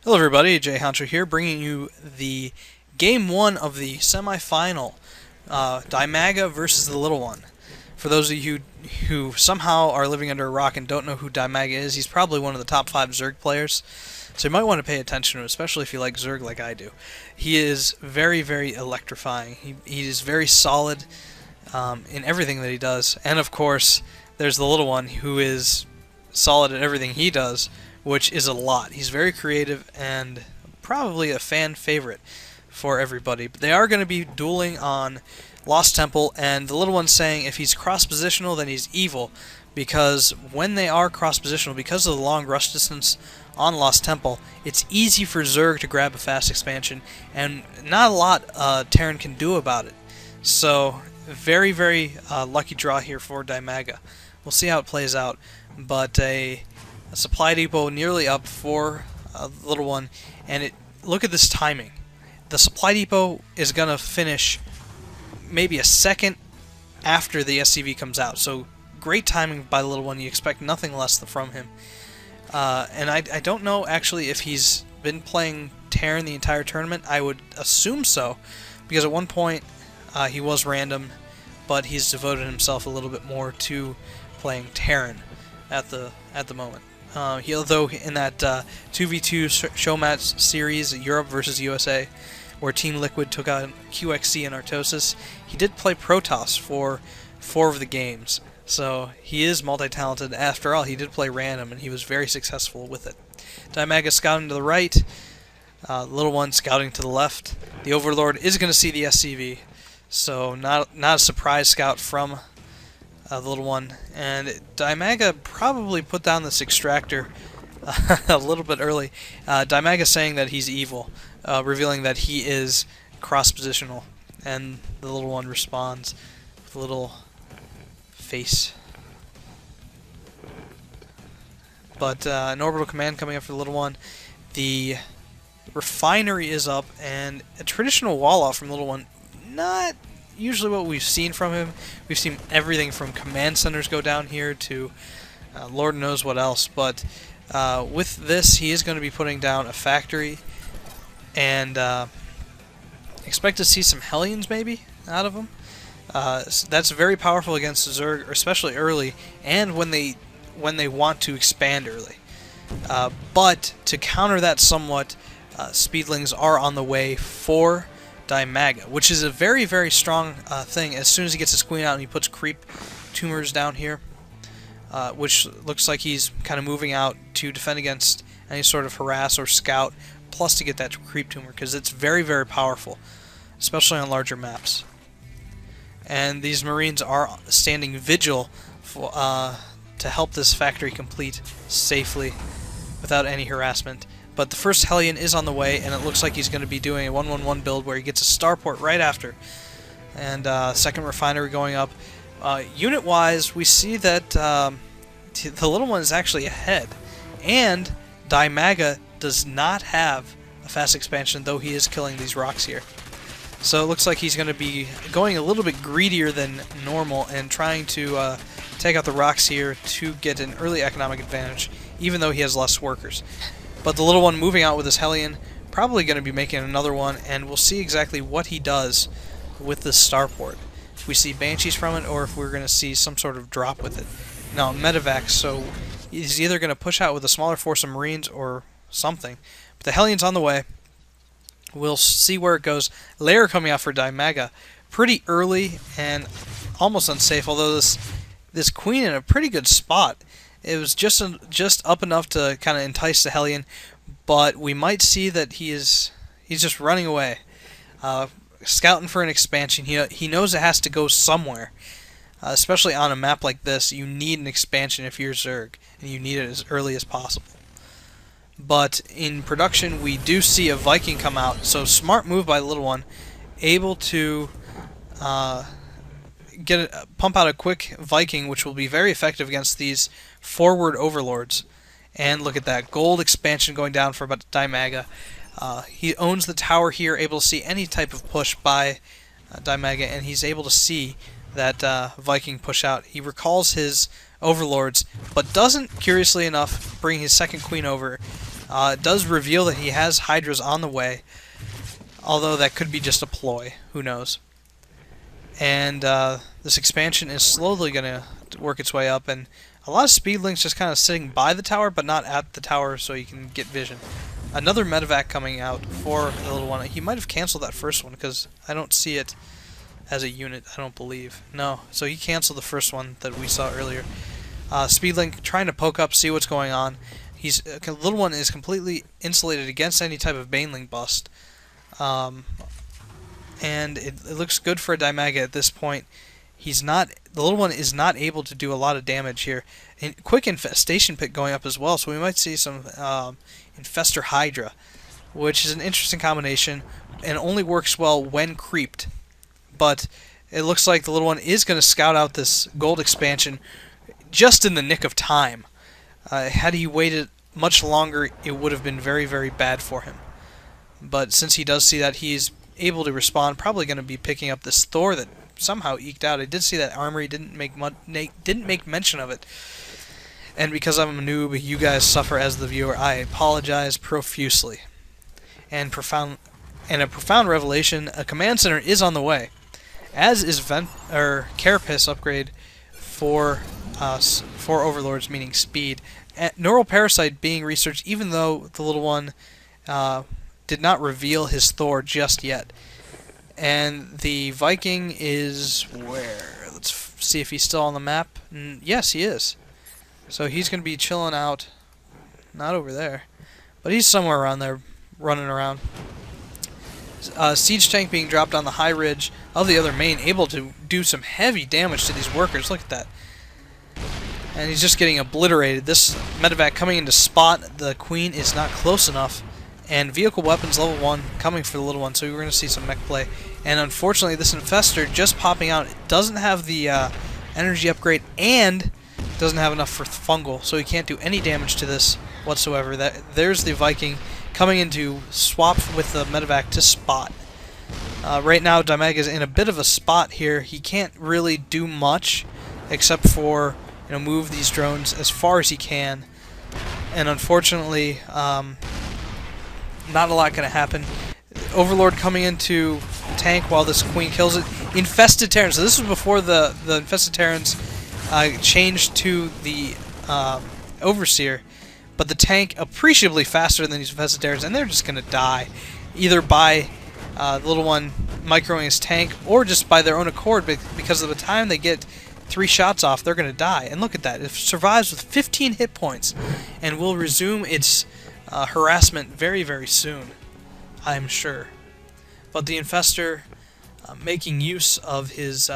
Hello everybody, Jay Honcho here, bringing you the Game 1 of the semifinal, DIMAGA versus the Little One. For those of you who somehow are living under a rock and don't know who DIMAGA is, he's probably one of the top 5 Zerg players, so you might want to pay attention to him, especially if you like Zerg like I do. He is very, very electrifying. He is very solid in everything that he does, and of course, there's the Little One who is solid at everything he does, which is a lot. He's very creative and probably a fan favorite for everybody. But they are going to be dueling on Lost Temple, and the Little One's saying if he's cross-positional, then he's evil, because when they are cross-positional, because of the long rush distance on Lost Temple, it's easy for Zerg to grab a fast expansion, and not a lot Terran can do about it. So, very, very lucky draw here for DIMAGA. We'll see how it plays out, but a supply depot nearly up for the Little One, and look at this timing. The supply depot is going to finish maybe a second after the SCV comes out, so great timing by the Little One. You expect nothing less from him. And I don't know actually if he's been playing Terran the entire tournament. I would assume so, because at one point he was random, but he's devoted himself a little bit more to playing Terran at the moment. Although in that 2v2 show match series, Europe versus USA, where Team Liquid took out QXC and Artosis, he did play Protoss for 4 of the games. So he is multi-talented. After all, he did play random, and he was very successful with it. DIMAGA scouting to the right, Little One scouting to the left. The Overlord is going to see the SCV, so not a surprise scout from the Little One, and DIMAGA probably put down this extractor a little bit early. DIMAGA saying that he's evil, revealing that he is cross-positional, and the Little One responds with a little face. But an orbital command coming up for the Little One. The refinery is up, and a traditional wall-off from Little One. Not usually what we've seen from him. We've seen everything from command centers go down here to Lord knows what else, but with this he is going to be putting down a factory, and expect to see some Hellions maybe out of him. So that's very powerful against Zerg, especially early, and when they want to expand early. But to counter that somewhat, Speedlings are on the way for DIMAGA, which is a very, very strong thing. As soon as he gets his queen out and he puts creep tumors down here, which looks like he's kind of moving out to defend against any sort of harass or scout, plus to get that creep tumor, because it's very, very powerful, especially on larger maps. And these Marines are standing vigil for, to help this factory complete safely without any harassment. But the first Hellion is on the way, and it looks like he's going to be doing a 1-1-1 build where he gets a starport right after. And second refinery going up. Unit-wise, we see that the Little One is actually ahead. And DIMAGA does not have a fast expansion, though he is killing these rocks here. So it looks like he's going to be going a little bit greedier than normal and trying to take out the rocks here to get an early economic advantage, even though he has less workers. But the Little One moving out with his Hellion, probably going to be making another one, and we'll see exactly what he does with this starport. If we see Banshees from it, or if we're going to see some sort of drop with it. Now, Medivac, so he's either going to push out with a smaller force of Marines or something. But the Hellion's on the way. We'll see where it goes. Lair coming out for DIMAGA. Pretty early and almost unsafe, although this Queen in a pretty good spot. It was just up enough to kind of entice the Hellion, but we might see that he's just running away, scouting for an expansion. He knows it has to go somewhere, especially on a map like this. You need an expansion if you're Zerg, and you need it as early as possible. But in production, we do see a Viking come out, so smart move by the Little One, able to pump out a quick Viking, which will be very effective against these forward overlords. And look at that, gold expansion going down for DIMAGA. He owns the tower here, able to see any type of push by DIMAGA, and he's able to see that Viking push out. He recalls his overlords, but doesn't, curiously enough, bring his second queen over It does reveal that he has Hydras on the way, although that could be just a ploy. Who knows? And this expansion is slowly going to work its way up, and a lot of speedlings just kind of sitting by the tower, but not at the tower, so you can get vision. Another medevac coming out for the little one. He might have canceled that first one, because I don't see it as a unit, I don't believe. No, so he canceled the first one that we saw earlier. Speedling trying to poke up, see what's going on. The little one is completely insulated against any type of Baneling bust. And it looks good for a DIMAGA at this point. The little one is not able to do a lot of damage here. And quick infestation pit going up as well, so we might see some Infestor Hydra, which is an interesting combination and only works well when creeped. But it looks like the little one is going to scout out this gold expansion just in the nick of time. Had he waited much longer, it would have been very, very bad for him. But since he does see that, he's able to respond. Probably going to be picking up this Thor that somehow eked out. I did see that armory, didn't make mention of it. And because I'm a noob, you guys suffer as the viewer. I apologize profusely. And a profound revelation: a command center is on the way, as is Carapace upgrade for Overlords, meaning speed. Neural Parasite being researched, even though the little one did not reveal his Thor just yet. And the Viking is where? Let's see if he's still on the map. Yes, he is. So he's going to be chilling out. Not over there, but he's somewhere around there, running around. Siege tank being dropped on the high ridge of the other main, able to do some heavy damage to these workers. Look at that. And he's just getting obliterated. This medevac coming into spot. The Queen is not close enough. And vehicle weapons level 1 coming for the little one. So we're going to see some mech play. And unfortunately, this Infestor just popping out doesn't have the energy upgrade and doesn't have enough for fungal. So he can't do any damage to this whatsoever. There's the Viking coming in to swap with the medevac to spot. Right now, DIMAGA is in a bit of a spot here. He can't really do much except for move these drones as far as he can, and unfortunately, not a lot going to happen. Overlord coming into tank while this Queen kills it. Infested Terrans. So this was before the Infested Terrans changed to the Overseer, but the tank appreciably faster than these Infested Terrans, and they're just going to die, either by the little one microing his tank, or just by their own accord, because of the time they get 3 shots off, they're going to die. And look at that. It survives with 15 hit points and will resume its harassment very, very soon, I'm sure. But the Infestor making use of his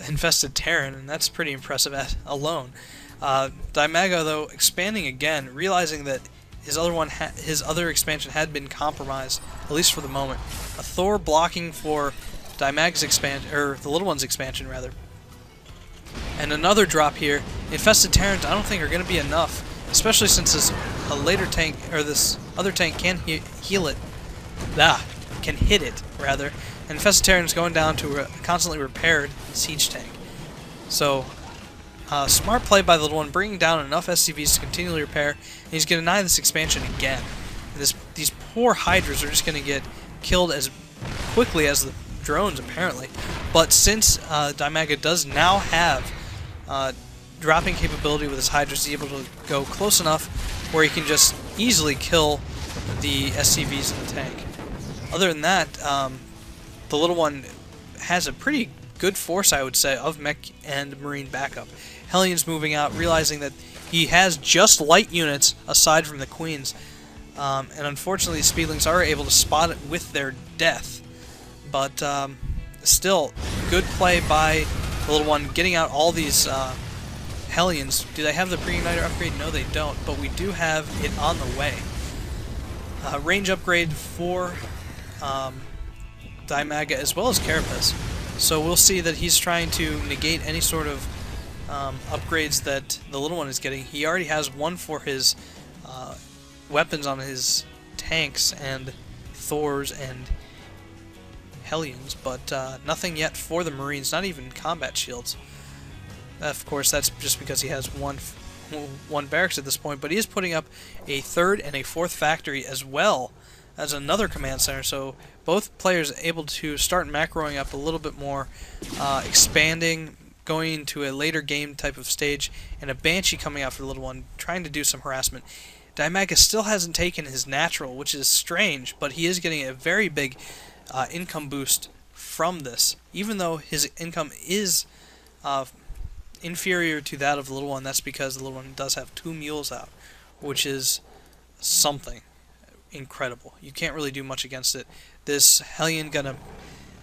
Infested Terran, and that's pretty impressive alone. DIMAGA, though, expanding again, realizing that his other expansion had been compromised, at least for the moment. A Thor blocking for DIMAGA's expansion, or the little one's expansion, rather. And another drop here. Infested Terrans, I don't think are going to be enough, especially since this this other tank can heal it. Can hit it, rather. And Infested Terrans going down to a constantly repaired siege tank. So, smart play by the little one, bringing down enough SCVs to continually repair, and he's going to deny this expansion again. These poor Hydras are just going to get killed as quickly as the drones, apparently. But since DIMAGA does now have dropping capability with his Hydras, he's able to go close enough where he can just easily kill the SCVs in the tank. Other than that, the little one has a pretty good force, I would say, of mech and marine backup. Hellions moving out, realizing that he has just light units aside from the Queens, and unfortunately Speedlings are able to spot it with their death. But still, good play by the little one, getting out all these Hellions. Do they have the pre-igniter upgrade? No, they don't, but we do have it on the way. Range upgrade for DIMAGA as well as Carapace. So we'll see that he's trying to negate any sort of upgrades that the little one is getting. He already has one for his weapons on his tanks and Thors and Hellions, but nothing yet for the Marines, not even combat shields. Of course, that's just because he has one one barracks at this point, but he is putting up a third and a fourth factory as well as another command center, so both players able to start macroing up a little bit more, expanding, going into a later game type of stage, and a Banshee coming out for the little one, trying to do some harassment. DIMAGA still hasn't taken his natural, which is strange, but he is getting a very big income boost from this, even though his income is inferior to that of the little one. That's because the little one does have 2 mules out, which is something incredible. You can't really do much against it. This Hellion gonna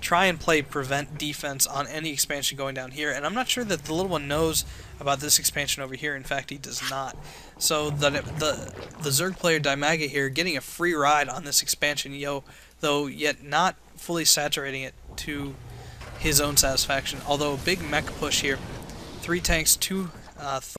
try and play prevent defense on any expansion going down here, and I'm not sure that the little one knows about this expansion over here. In fact, he does not. So the Zerg player DIMAGA here getting a free ride on this expansion, though yet not fully saturating it to his own satisfaction. Although a big mech push here, 3 tanks, 2